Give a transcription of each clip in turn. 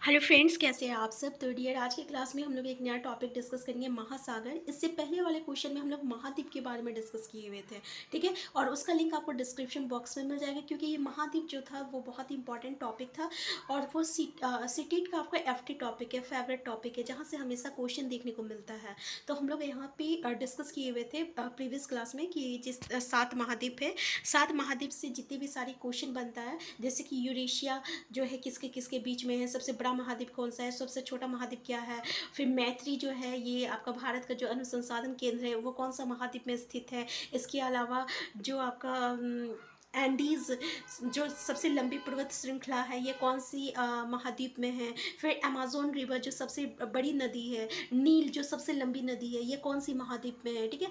Hello friends, कैसे हैं आप सब। तो डियर, आज की क्लास में हम लोग एक नया टॉपिक डिस्कस करेंगे, महासागर। इससे पहले वाले क्वेश्चन में हम लोग महाद्वीप के बारे में डिस्कस किए हुए थे, ठीक है। और उसका लिंक आपको डिस्क्रिप्शन बॉक्स में मिल जाएगा, क्योंकि ये महाद्वीप जो था वो बहुत ही इंपॉर्टेंट टॉपिक था। और वो सीटेट का आपका एफटी टॉपिक है, फेवरेट टॉपिक है, जहाँ से हमेशा क्वेश्चन देखने को मिलता है। तो हम लोग यहाँ पे डिस्कस किए हुए थे प्रीवियस क्लास में कि जिस 7 महाद्वीप है, 7 महाद्वीप से जितने भी सारे क्वेश्चन बनता है, जैसे कि यूरेशिया जो है किसके किसके बीच में है, सबसे बड़ा महाद्वीप कौन सा है, सबसे छोटा महाद्वीप क्या है। फिर मैत्री जो है, ये आपका भारत का जो अनुसंधान केंद्र है, वो कौन सा महाद्वीप में स्थित है। इसके अलावा जो आपका एंडीज जो सबसे लंबी पर्वत श्रृंखला है, ये कौन सी महाद्वीप में है। फिर अमेज़न रिवर जो सबसे बड़ी नदी है, नील जो सबसे लंबी नदी है, ये कौन सी महाद्वीप में है, ठीक है।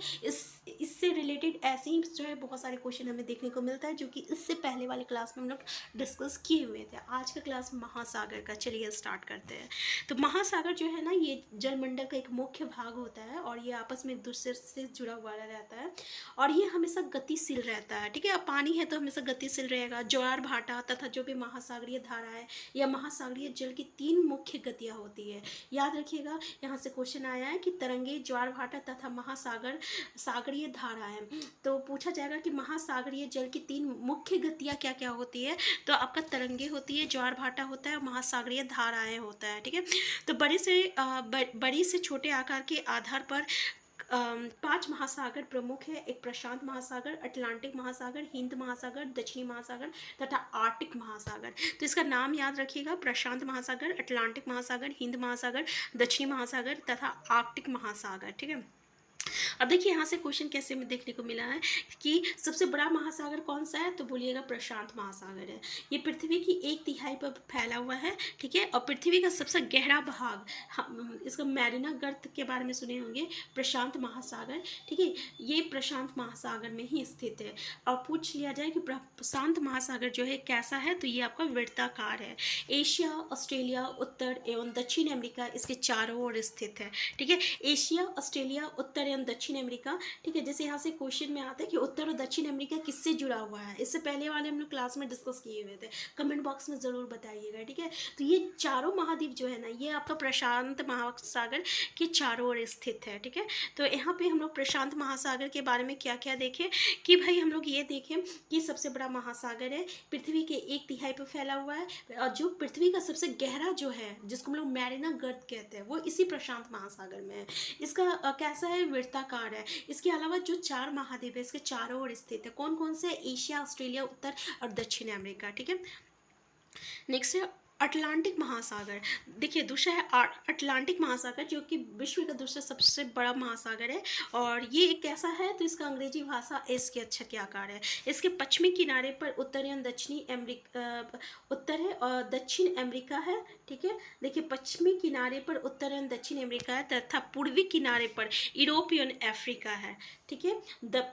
इससे रिलेटेड ऐसे ही जो है बहुत सारे क्वेश्चन हमें देखने को मिलता है, जो कि इससे पहले वाले क्लास में हम लोग डिस्कस किए हुए थे। आज का क्लास महासागर का, चलिए स्टार्ट करते हैं। तो महासागर जो है ना, ये जलमंडल का एक मुख्य भाग होता है, और ये आपस में एक दूसरे से जुड़ा हुआ रहता है, और ये हमेशा गतिशील रहता है, ठीक है। अब पानी है तो हमेशा गतिशील रहेगा। ज्वार भाटा तथा जो भी महासागरीय धारा है या महासागरीय जल की 3 मुख्य गतियाँ होती है। याद रखिएगा, यहाँ से क्वेश्चन आया है कि तरंगे, ज्वार भाटा तथा सागरीय धारा है। तो पूछा जाएगा कि महासागरीय जल की 3 मुख्य गतियाँ क्या क्या होती है। तो आपका तरंगे होती है, ज्वार भाटा होता है, और महासागरीय धाराएं होता है, ठीक है। तो बड़ी से छोटे आकार के आधार पर 5 महासागर प्रमुख है। एक प्रशांत महासागर, अटलांटिक महासागर, हिंद महासागर, दक्षिणी महासागर तथा आर्कटिक महासागर। तो इसका नाम याद रखिएगा, प्रशांत महासागर, अटलांटिक महासागर, हिंद महासागर, दक्षिणी महासागर तथा आर्कटिक महासागर, ठीक है। अब देखिए यहाँ से क्वेश्चन कैसे में देखने को मिला है कि सबसे बड़ा महासागर कौन सा है, तो बोलिएगा प्रशांत महासागर है। ये पृथ्वी की 1/3 पर फैला हुआ है, ठीक है। और पृथ्वी का सबसे गहरा भाग, इसका मैरिना गर्त के बारे में सुने होंगे, प्रशांत महासागर, ठीक है। ये प्रशांत महासागर में ही स्थित है। और पूछ लिया जाए कि प्रशांत महासागर जो है कैसा है, तो ये आपका वृत्ताकार है। एशिया, ऑस्ट्रेलिया, उत्तर एवं दक्षिण अमेरिका इसके चारों ओर स्थित है, ठीक है। एशिया, ऑस्ट्रेलिया, उत्तर एवं दक्षिण अमेरिका, ठीक है। जैसे यहाँ से क्वेश्चन में आता है कि उत्तर और दक्षिण अमेरिका किससे जुड़ा हुआ है, इससे पहले वाले हम लोग क्लास में डिस्कस किए हुए थे, कमेंट बॉक्स में ज़रूर बताइएगा, ठीक है। तो ये चारों महाद्वीप जो है ना, ये आपका प्रशांत महासागर के चारों ओर स्थित है, ठीक है। तो यहाँ पे हम लोग प्रशांत महासागर के बारे में क्या क्या देखें कि भाई हम लोग ये देखें कि सबसे बड़ा महासागर है, पृथ्वी के 1/3 पर फैला हुआ है, और जो पृथ्वी का सबसे गहरा जो है, जिसको हम लोग मैरिना गर्त कहते हैं, वो इसी प्रशांत महासागर में है। इसका कैसा है, वृत्ताकार है। इसके अलावा जो 4 महाद्वीप है, इसके चारों ओर स्थित है। कौन कौन से, एशिया, ऑस्ट्रेलिया, उत्तर और दक्षिण अमेरिका, ठीक है। नेक्स्ट है अटलांटिक महासागर। देखिए दूसरा है अटलांटिक महासागर, जो कि विश्व का दूसरा सबसे बड़ा महासागर है। और ये एक कैसा है, तो इसका अंग्रेजी भाषा एस के अक्षर के आकार है। इसके पश्चिमी किनारे पर उत्तर एवं दक्षिणी अमेरिका, उत्तर है और दक्षिण अमेरिका है, ठीक है। देखिए पश्चिमी किनारे पर उत्तर एवं दक्षिण अमेरिका है, तथा पूर्वी किनारे पर यूरोप एवं अफ्रीका है, ठीक है।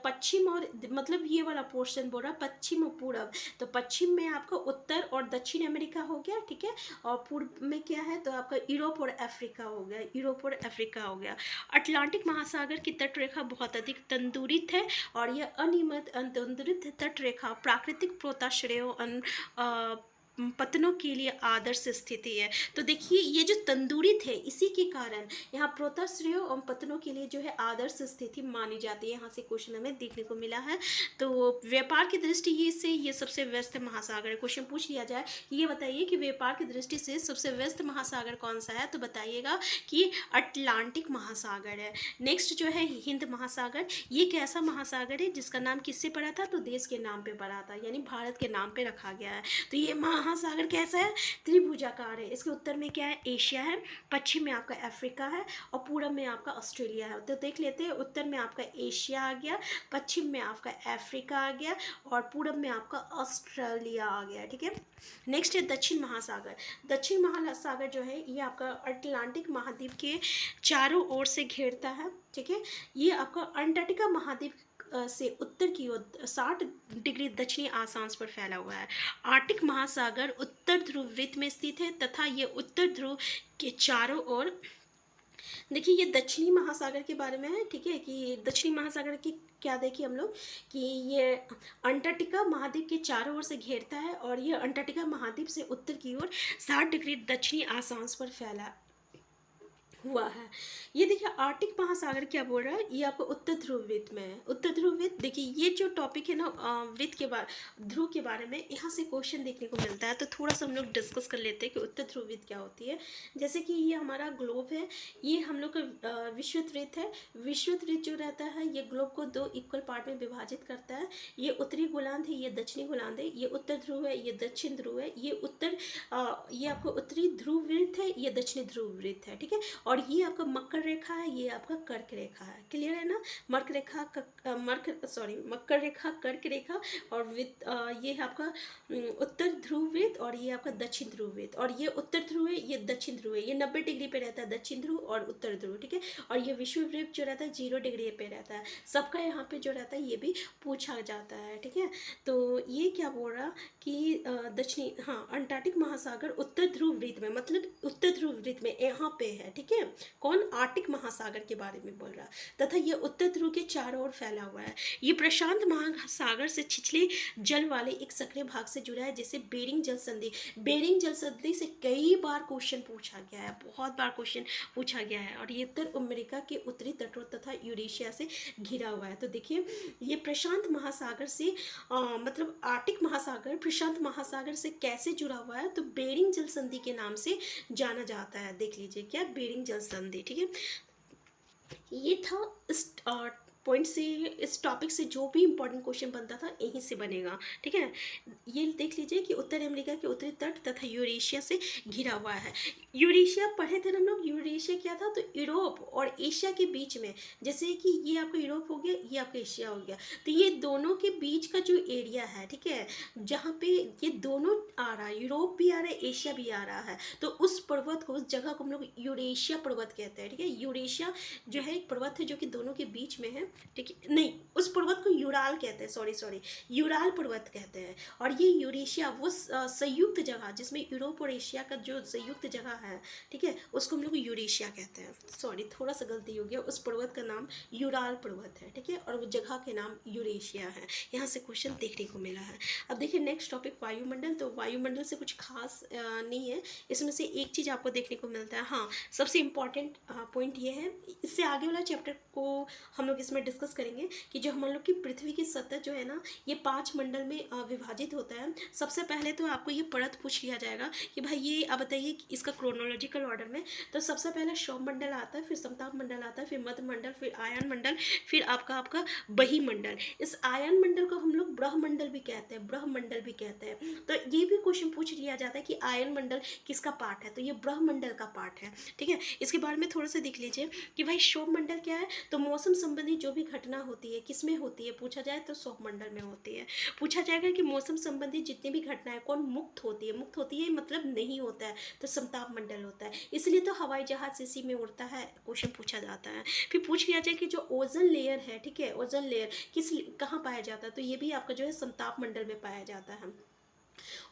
पश्चिम और मतलब ये वाला पोर्शन बोल रहा है पश्चिम और पूर्व। तो पश्चिम में आपका उत्तर और दक्षिण अमेरिका हो गया, ठीक है। और पूर्व में क्या है, तो आपका यूरोप और अफ्रीका हो गया, यूरोप और अफ्रीका हो गया। अटलांटिक महासागर की तटरेखा बहुत अधिक तंदुरित है, और यह अनियमित तंदुरित तटरेखा प्राकृतिक पोताश्रयों पतनों के लिए आदर्श स्थिति है। तो देखिए ये जो तंदुरित है, इसी के कारण यहाँ पोताश्रयों और पतनों के लिए जो है आदर्श स्थिति मानी जाती है। यहाँ से क्वेश्चन हमें देखने को मिला है। तो व्यापार की दृष्टि से ये सबसे व्यस्त महासागर है। क्वेश्चन पूछ लिया जाए, ये बताइए कि व्यापार की दृष्टि से सबसे व्यस्त महासागर कौन सा है, तो बताइएगा कि अटलांटिक महासागर है। नेक्स्ट जो है हिंद महासागर। ये कैसा महासागर है, जिसका नाम किससे पड़ा था, तो देश के नाम पे पड़ा था, यानी भारत के नाम पे रखा गया है। तो ये महासागर कैसा है, त्रिभुजाकार है। इसके उत्तर में क्या है, एशिया है, पश्चिम में आपका अफ्रीका है, और पूर्व में आपका ऑस्ट्रेलिया है। तो देख लेते हैं, उत्तर में आपका एशिया आ गया, पश्चिम में आपका अफ्रीका आ गया, और पूर्व में आपका ऑस्ट्रेलिया आ गया, ठीक है। नेक्स्ट है दक्षिण महासागर। दक्षिण महासागर जो है, ये आपका अटलांटिक महाद्वीप के चारों ओर से घेरता है, ठीक है। ये आपका अंटार्कटिका महाद्वीप से उत्तर की ओर 60 डिग्री दक्षिणी अक्षांश पर फैला हुआ है। आर्कटिक महासागर उत्तर ध्रुव वृत्त में स्थित है, तथा ये उत्तर ध्रुव के चारों ओर देखिए ये दक्षिणी महासागर के बारे में है, ठीक है, कि दक्षिणी महासागर की क्या देखिए हम लोग कि ये अंटार्कटिका महाद्वीप के चारों ओर से घेरता है और ये अंटार्कटिका महाद्वीप से उत्तर की ओर 60 डिग्री दक्षिणी अक्षांश पर फैला हुआ है। ये देखिए आर्कटिक महासागर क्या बोल रहा है, ये आपको उत्तर ध्रुव वृत्त में है। उत्तर ध्रुव वृत्त देखिए ये जो टॉपिक है ना वृत्त के बारे ध्रुव के बारे में, यहाँ से क्वेश्चन देखने को मिलता है। तो थोड़ा सा हम लोग डिस्कस कर लेते हैं कि उत्तर ध्रुव वृत्त क्या होती है। जैसे कि ये हमारा ग्लोब है, ये हम लोग का विषुवत वृत्त है। विषुवत वृत्त जो रहता है ये ग्लोब को 2 इक्वल पार्ट में विभाजित करता है। ये उत्तरी गोलार्ध है, ये दक्षिणी गोलार्ध है। ये उत्तर ध्रुव है, ये दक्षिण ध्रुव है। ये ये आपको उत्तरी ध्रुव वृत्त है, ये दक्षिणी ध्रुव वृत्त है, ठीक है। और ये आपका मकर रेखा है, ये आपका कर्क रेखा है। क्लियर है ना? मकर रेखा, कर्क रेखा और ये है आपका उत्तर ध्रुव वृत्त और ये आपका दक्षिण ध्रुव वृत्त। और ये उत्तर ध्रुव है, ये दक्षिण ध्रुव है। ये 90 डिग्री पे रहता है दक्षिण ध्रुव और उत्तर ध्रुव, ठीक है। और ये विषुव वृत्त जो रहता है 0 डिग्री पे रहता है। सबका यहाँ पे जो रहता है ये भी पूछा जाता है, ठीक है। तो ये क्या बोल रहा कि दक्षिणी अंटार्कटिक महासागर उत्तर ध्रुव वृत्त में, मतलब उत्तर ध्रुव वृत्त में यहाँ पे है, ठीक है। कौन? आर्कटिक महासागर के बारे में बोल रहा तथा ये उत्तर ध्रुव के चारों ओर फैला हुआ है। ये प्रशांत महासागर से छिछले जल वाले एक सक्रिय भाग से जुड़ा है, जैसे बेरिंग जल संधि। बेरिंग जल संधि से कई बार क्वेश्चन पूछा गया है, बहुत बार क्वेश्चन पूछा गया है। और ये उत्तर अमेरिका के उत्तरी तटों तथा यूरेशिया से घिरा हुआ है। तो देखिए ये प्रशांत महासागर से मतलब आर्कटिक महासागर प्रशांत महासागर से कैसे जुड़ा हुआ है, तो बेरिंग जल संधि के नाम से जाना जाता है। देख लीजिए क्या, बेरिंग जल संधि, ठीक है। ये था इस पॉइंट से, इस टॉपिक से जो भी इंपॉर्टेंट क्वेश्चन बनता था यहीं से बनेगा, ठीक है। ये देख लीजिए कि उत्तर अमेरिका के उत्तरी तट तथा यूरेशिया से घिरा हुआ है। यूरेशिया पढ़े थे ना हम लोग, यूरेशिया क्या था, तो यूरोप और एशिया के बीच में, जैसे कि ये आपका यूरोप हो गया, ये आपका एशिया हो गया, तो ये दोनों के बीच का जो एरिया है, ठीक है, जहाँ पे ये दोनों आ रहा है, यूरोप भी आ रहा है, एशिया भी आ रहा है, तो उस पर्वत को, उस जगह को हम लोग यूरेशिया पर्वत कहते हैं, ठीक है। यूरेशिया जो है एक पर्वत है जो कि दोनों के बीच में है, ठीक है। नहीं, उस पर्वत को यूराल कहते हैं, सॉरी यूराल पर्वत कहते हैं। और ये यूरेशिया वो संयुक्त जगह जिसमें यूरोप और एशिया का जो संयुक्त जगह है, ठीक है, उसको हम लोग यूरेशिया कहते हैं। सॉरी थोड़ा सा गलती हो गया, उस पर्वत का नाम यूराल पर्वत है, ठीक है, और वो जगह के नाम यूरेशिया है। यहाँ से क्वेश्चन देखने को मिला है। अब देखिए नेक्स्ट टॉपिक वायुमंडल। तो वायुमंडल से कुछ खास नहीं है, इसमें से एक चीज़ आपको देखने को मिलता है। हाँ, सबसे इम्पॉर्टेंट पॉइंट ये है, इससे आगे वाला चैप्टर को हम लोग इसमें डिस्कस करेंगे कि जो हम लोग की पृथ्वी की सतह जो है ना, ये 5 मंडल में विभाजित होता है। सबसे पहले तो आपको ये परत पूछ लिया जाएगा कि भाई ये आप बताइए कि इसका क्रोनोलॉजिकल ऑर्डर में, तो सबसे पहले सौर मंडल आता है, फिर समताप मंडल आता है, फिर मध्य मंडल, फिर आयन मंडल, फिर आपका बहिमंडल। इस आयन मंडल को हम लोग ब्रह्मंडल भी कहते हैं, ब्रह्मंडल भी कहते हैं। तो ये भी क्वेश्चन पूछ लिया जाता है कि आयन मंडल किसका पार्ट है, तो ये ब्रह्मंडल का पार्ट है, ठीक है। इसके बारे में थोड़ा सा देख लीजिए कि भाई सौर मंडल क्या है, तो मौसम संबंधी जो भी घटना होती है किस में होती है, पूछा जाए तो सौर मंडल में होती है। पूछा जाएगा कि मौसम संबंधी जितनी भी घटनाएं कौन मुक्त होती है, मुक्त होती है मतलब नहीं होता है, तो समताप मंडल होता है। इसलिए तो हवाई जहाज इसी में उड़ता है, क्वेश्चन पूछा जाता है। फिर पूछ लिया जाए कि जो ओजोन लेयर है, ठीक है, ओजोन लेयर कहाँ पाया जाता है, तो ये भी आपका जो है समताप मंडल में पाया जाता है।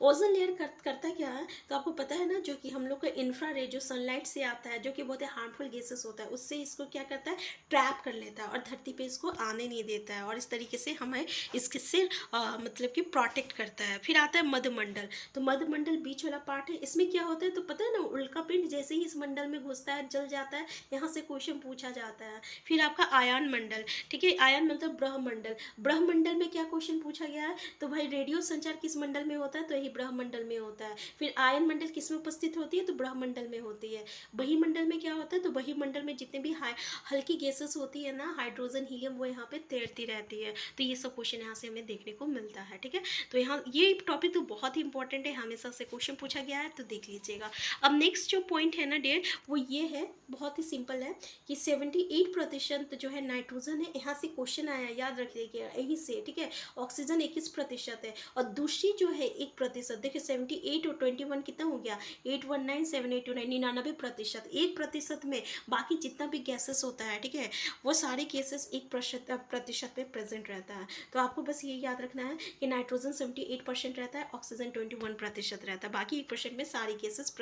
ओजोन लेयर करता क्या है, तो आपको पता है ना, जो कि हम लोग का इंफ्रारेड जो सनलाइट से आता है, जो कि बहुत ही हार्मफुल गैसेस होता है, उससे इसको क्या करता है, ट्रैप कर लेता है और धरती पे इसको आने नहीं देता है, और इस तरीके से हमें इसके से मतलब कि प्रोटेक्ट करता है। फिर आता है मध्यमंडल। तो मध्यमंडल बीच वाला पार्ट है, इसमें क्या होता है, तो पता है ना, उल्का पिंड जैसे ही इस मंडल में घुसता है जल जाता है, यहाँ से क्वेश्चन पूछा जाता है। फिर आपका आयन मंडल, ठीक है, आयन मतलब ब्रह्मंडल। ब्रह्मंडल में क्या क्वेश्चन पूछा गया है, तो भाई रेडियो संचार किस मंडल में होता है, तो यही ब्रह्मंडल में होता है। फिर आयन मंडल किस में उपस्थित होती है, तो ब्रह्मंडल में होती है। बहिमंडल में क्या होता है, तो बहिमंडल में जितने भी हल्की गैसेस होती है ना, हाइड्रोजन हीलियम, वो यहाँ पे तैरती रहती है। तो ये सब क्वेश्चन यहाँ से हमें देखने को मिलता है, ठीक है। तो यहाँ ये टॉपिक तो बहुत ही इंपॉर्टेंट है, हमेशा से क्वेश्चन पूछा गया है, तो देख लीजिएगा। अब नेक्स्ट जो पॉइंट है ना डियर, वो ये है, बहुत ही सिंपल है कि 78% जो है नाइट्रोजन है, यहाँ से क्वेश्चन आया, याद रखिएगा यहीं से, ठीक है। ऑक्सीजन 21% है, और दूसरी जो है 1%। देखिए 78 और 21 कितना हो गया, 819 7829, 99%। 1% में बाकी जितना भी गैसेस होता है, ठीक है, वो सारे केसेस 1% में प्रेजेंट रहता है। तो आपको बस ये याद रखना है कि नाइट्रोजन 78% रहता है, ऑक्सीजन 21% रहता है, बाकी 1% में सारी केसेस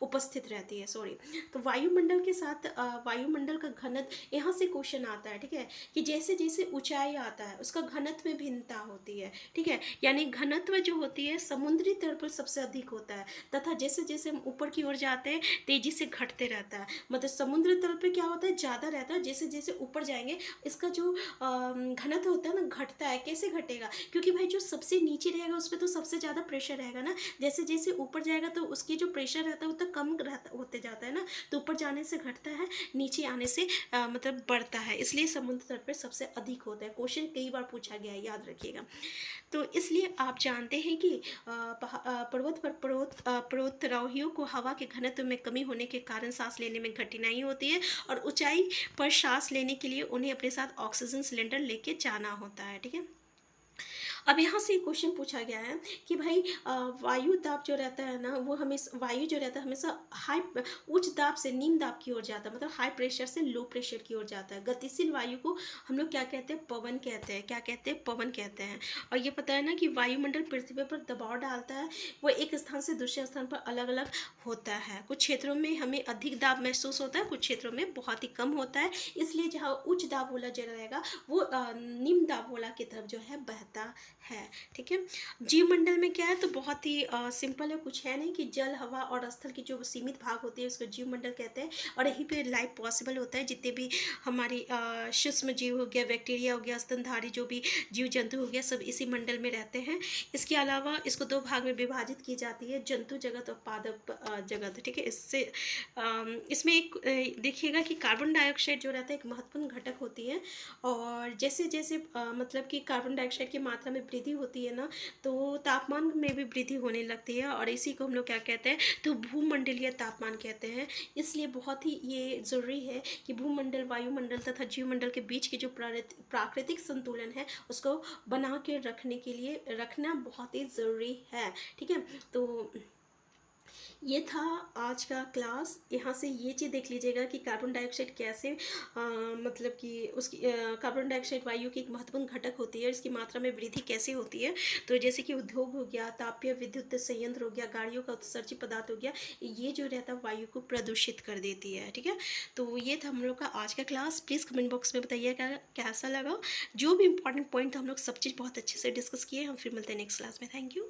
उपस्थित रहती है। सॉरी। तो वायुमंडल के साथ वायुमंडल का घनत्व, यहाँ से क्वेश्चन आता है, ठीक है, कि जैसे जैसे ऊंचाई आता है उसका घनत्व में भिन्नता होती है, ठीक है, यानी घनत्व जो होती है समुद्री तल पर सबसे अधिक होता है, तथा जैसे जैसे हम ऊपर की ओर जाते हैं तेजी से घटते रहता है। मतलब समुद्र तल पे क्या होता है, ज़्यादा रहता है, जैसे जैसे ऊपर जाएंगे इसका जो घनत्व होता है ना घटता है। कैसे घटेगा, क्योंकि भाई जो सबसे नीचे रहेगा उस पर तो सबसे ज़्यादा प्रेशर रहेगा ना, जैसे जैसे ऊपर जाएगा तो उसकी जो प्रेशर रहता है उतना कम रहता होते जाता है ना, तो ऊपर जाने से घटता है, नीचे आने से मतलब बढ़ता है, इसलिए समुद्र तट पर सबसे अधिक होता है। क्वेश्चन कई बार पूछा गया है, याद रखिएगा। तो इसलिए आप जानते हैं कि पर्वत पर पर्वतारोहियों को हवा के घनत्व में कमी होने के कारण सांस लेने में कठिनाई होती है, और ऊंचाई पर सांस लेने के लिए उन्हें अपने साथ ऑक्सीजन सिलेंडर लेके जाना होता है, ठीक है। अब यहाँ से क्वेश्चन पूछा गया है कि भाई वायु दाब जो रहता है ना, वो हमेशा वायु जो रहता है हमेशा हाई उच्च दाब से निम्न दाब की ओर जाता है, मतलब हाई प्रेशर से लो प्रेशर की ओर जाता है। गतिशील वायु को हम लोग क्या कहते हैं, पवन कहते हैं। क्या कहते हैं, पवन कहते हैं। और ये पता है ना कि वायुमंडल पृथ्वी पर दबाव डालता है, वो एक स्थान से दूसरे स्थान पर अलग अलग होता है। कुछ क्षेत्रों में हमें अधिक दाब महसूस होता है, कुछ क्षेत्रों में बहुत ही कम होता है, इसलिए जहाँ उच्च दाब वाला जो रहेगा वो निम्न दाब वाला की तरफ जो है बहता है, ठीक है। जीवमंडल में क्या है, तो बहुत ही सिंपल है, कुछ है नहीं, कि जल, हवा और स्थल की जो सीमित भाग होती है उसको जीवमंडल कहते हैं, और यहीं पे लाइफ पॉसिबल होता है। जितने भी हमारी सूक्ष्म जीव हो गया, बैक्टीरिया हो गया, स्तनधारी जो भी जीव जंतु हो गया, सब इसी मंडल में रहते हैं। इसके अलावा इसको दो भाग में विभाजित की जाती है, जंतु जगत और पादप जगत, ठीक है। इससे इसमें एक देखिएगा कि कार्बन डाइऑक्साइड जो रहता है एक महत्वपूर्ण घटक होती है, और जैसे जैसे मतलब कि कार्बन डाइऑक्साइड की मात्रा में वृद्धि होती है ना, तो तापमान में भी वृद्धि होने लगती है, और इसी को हम लोग क्या कहते हैं, तो भूमंडलीय तापमान कहते हैं। इसलिए बहुत ही ये ज़रूरी है कि भूमंडल, वायुमंडल तथा जीवमंडल के बीच के जो प्राकृतिक संतुलन है उसको बना के रखने के लिए रखना बहुत ही ज़रूरी है, ठीक है। तो ये था आज का क्लास। यहाँ से ये चीज़ देख लीजिएगा कि कार्बन डाइऑक्साइड कैसे मतलब कि उसकी कार्बन डाइऑक्साइड वायु की एक महत्वपूर्ण घटक होती है, इसकी मात्रा में वृद्धि कैसे होती है। तो जैसे कि उद्योग हो गया, तापीय विद्युत संयंत्र हो गया, गाड़ियों का उत्सर्जित पदार्थ हो गया, ये जो रहता है वायु को प्रदूषित कर देती है, ठीक है। तो ये था हम लोग का आज का क्लास। प्लीज़ कमेंट बॉक्स में बताइएगा कैसा लगा। जो भी इंपॉर्टेंट पॉइंट हम लोग सब चीज़ बहुत अच्छे से डिस्कस किए। हम फिर मिलते हैं नेक्स्ट क्लास में। Thank you.